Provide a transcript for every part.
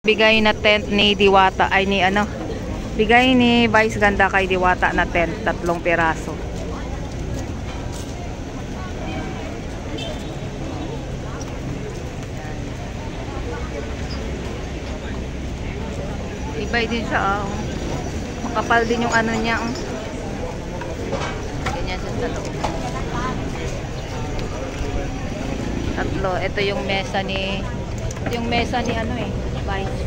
Bigay na tent ni Diwata ay ni ano. Bigay ni Vice Ganda kay Diwata na tent, 3 piraso. Ibay din siya, oh. Makapal din yung ano niya, oh. Ganyan siya sa loob. 3. Ito yung mesa ni ano eh, Vice.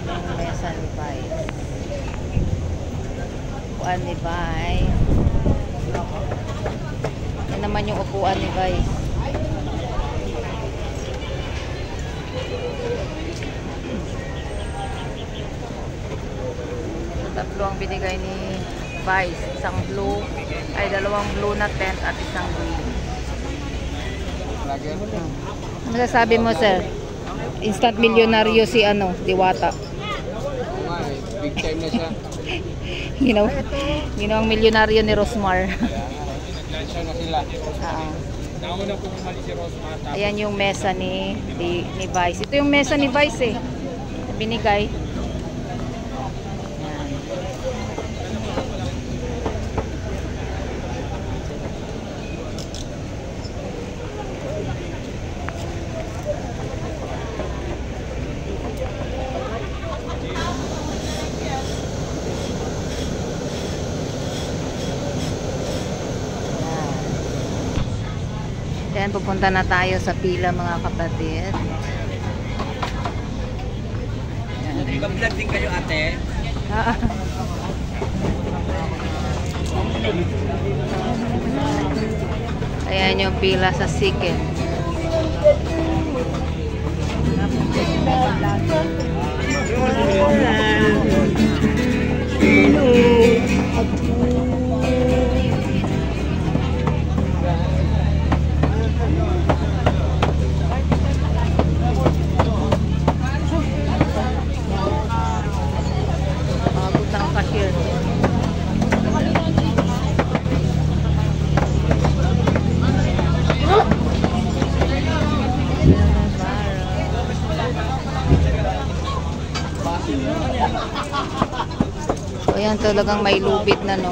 Yung mesa ni Vice. Upuan ni Vice. Yan naman yung upuan ni Vice. Tatlo ang binigay ni Vice, isang blue, ay 2 blue na tent at isang green. Ano sasabi mo, sir? Instant milyonaryo si ano, Diwata. Big time na siya. Ginawang milyonaryo ni Rosmar. Siya na sila. Nauna po umali si Rosmar. Ayan yung mesa ni Vice. Ito yung mesa ni Vice eh. Binigay. Yan, pupunta na tayo sa pila mga kapatid. Nag-vlog din kayo, ate? Ayan yung pila sa Siken. So, ayan talagang may lubid na, no?